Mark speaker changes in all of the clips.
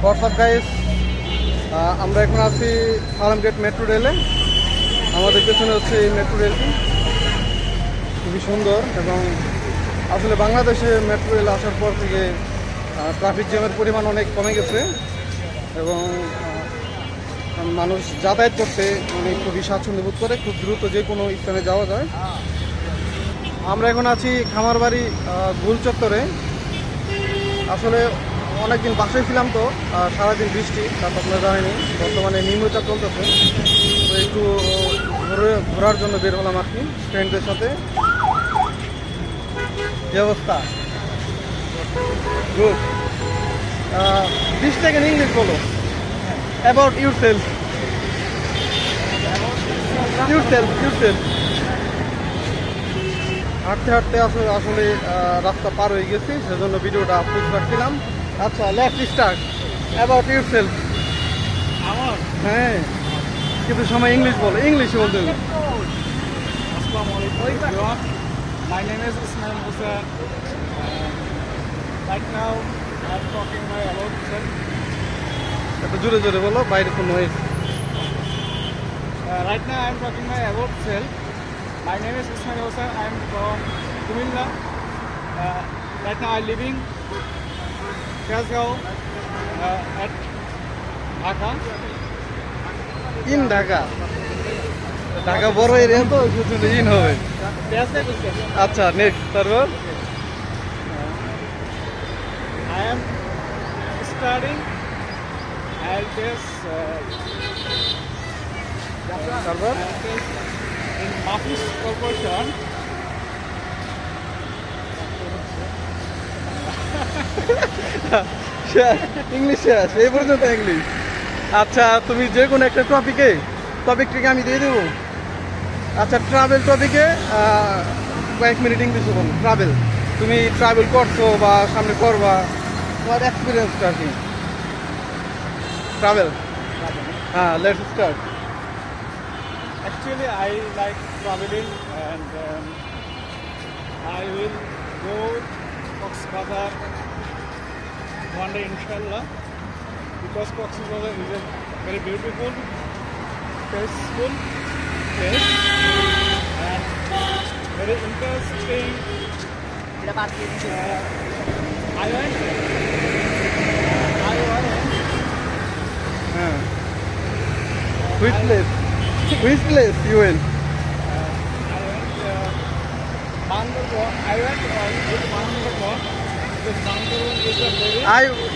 Speaker 1: WhatsApp guys, আমরা এখন আছি ফার্মগেট মেট্রো রেলে। আমাদের পেছনে হচ্ছে এই মেট্রো রেলটি, খুবই সুন্দর। এবং আসলে বাংলাদেশে মেট্রো রেল আসার পর থেকে ট্রাফিক জ্যামের পরিমাণ অনেক কমে গেছে এবং মানুষ যাতায়াত করতে মানে খুবই স্বাচ্ছন্দ্য বোধ করে, খুব দ্রুত যে কোনো স্থানে যাওয়া যায়। আমরা এখন আছি খামারবাড়ি গোল চত্বরে। আসলে অনেকদিন বাসায় ছিলাম তো, সারাদিন বৃষ্টি, তারপর আপনারা জানেনি বর্তমানে নিম্নচাপ চলতেছে, তো একটু ঘোরার জন্য বের হলাম আর কি ফ্রেন্ডদের সাথে। কি অবস্থা? গুড। 20 সেকেন্ড ইংলিশ বলো, অ্যাবাউট ইউরসেলফ। হাঁটতে হাঁটতে আসলে রাস্তা পার হয়ে গেছি, সেজন্য ভিডিওটা আপলোড রাখছিলাম। আচ্ছা, লেটস স্টার্ট। About yourself. হ্যাঁ, কিন্তু সময় ইংলিশ বলো, ইংলিশে বলতে হবে।
Speaker 2: Assalamu alaikum everyone. My name is Ismail Hussain. Right now I'm talking my about self.
Speaker 1: একটু জোরে জোরে বলো, বাইরে কোনো noise.
Speaker 2: Right now I'm talking my about self. My name is Ismail Hussain. I'm from Kumilla. Right now I'm living Kasgao at Dhaka.
Speaker 1: In Dhaka. Dhaka বড় area তো, শুধু in হবে। আচ্ছা, নেক্সট। তারপর
Speaker 2: I am studying IELTS
Speaker 1: তারপর
Speaker 2: in Mafis Corporation.
Speaker 1: English শেষ, এই পর্যন্ত ইংলিশ। আচ্ছা, তুমি যে কোনো একটা টপিকটিকে আমি দিয়ে দেবো। আচ্ছা, ট্রাভেল টপিকে কয়েক মিনিট ইংলিশে বলো। ট্রাভেল, তুমি ট্রাভেল করছো বা সামনে করবা, তোমার এক্সপিরিয়েন্সটা আর কি। ট্রাভেল। হ্যাঁ, let's start.
Speaker 2: Actually, I like traveling and I will go Coxbazar one day, inshallah, because Coxbazar is a very beautiful, peaceful place and very interesting. I went.
Speaker 1: Which place you went?
Speaker 2: Bangalore. I went with Bangalore. Because Bangalore is a very.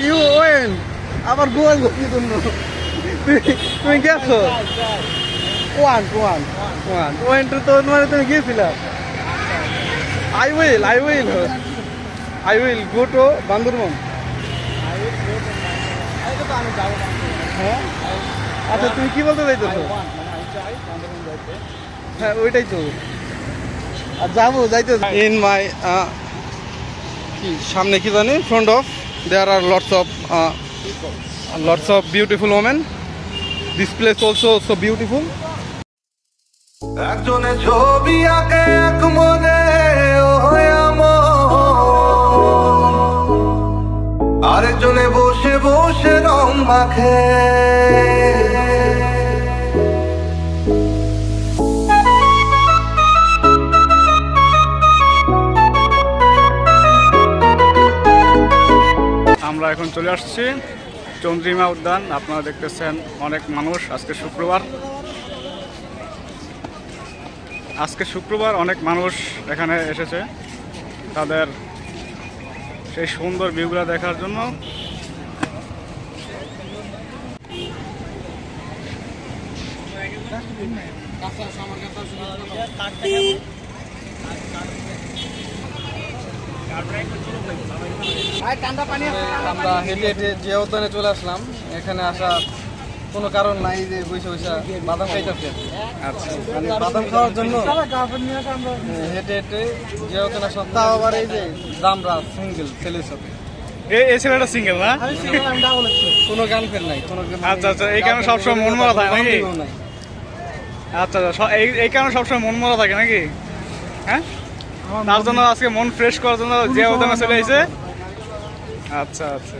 Speaker 1: You went. আবার গোয়াল গতি জন্য তুমি গেছো? One তো মানে তুমি গিয়েছিলা। I will go to Bandarban.
Speaker 2: I will go to Bangalore. I will go to Bangalore.
Speaker 1: হ্যাঁ, আচ্ছা, তুমি কি বলতে চাইতেছো? হ্যাঁ, ওইটাই তো। আর যাবো, যাইতে ইন মাই সামনে কি জানি, front of there are lots of beautiful women. This place also so beautiful.
Speaker 3: একজনে ছবি আঁকে এক মনে, আরেকজনে বসে বসে রং মাখে।
Speaker 2: আমরা এখন চলে আসছি চন্দ্রিমা উদ্যান। আপনারা দেখতেছেন অনেক মানুষ। আজকে শুক্রবার অনেক মানুষ এখানে এসেছে তাদের সেই সুন্দর ভিউগুলো দেখার জন্য।
Speaker 1: আমরা হেঁটে হেঁটে যে উদ্যানে চলে আসলাম। এখানে আসার কোনো কারণ নাই যে বসে বসে বাদাম খাইতেছে।
Speaker 2: আচ্ছা,
Speaker 1: মানে বাদাম খাওয়ার জন্য হেঁটে হেঁটে যে উদ্যানে আসলাম। তাও আবার এই যে দামরা সিঙ্গেল ছেলের সাথে।
Speaker 2: এই ছেলেটা সিঙ্গেল না?
Speaker 1: কোনো গার্লফ্রেন্ড নাই, কোনো।
Speaker 2: আচ্ছা আচ্ছা, এই কারণে সবসময় মন মরা থাকে নাকি? আচ্ছা আচ্ছা, এই কারণে সবসময় মন মরা থাকে নাকি? হ্যাঁ, তার জন্য আজকে মন ফ্রেশ করার জন্য যে উদ্যানে চলে এসেছে। আচ্ছা আচ্ছা।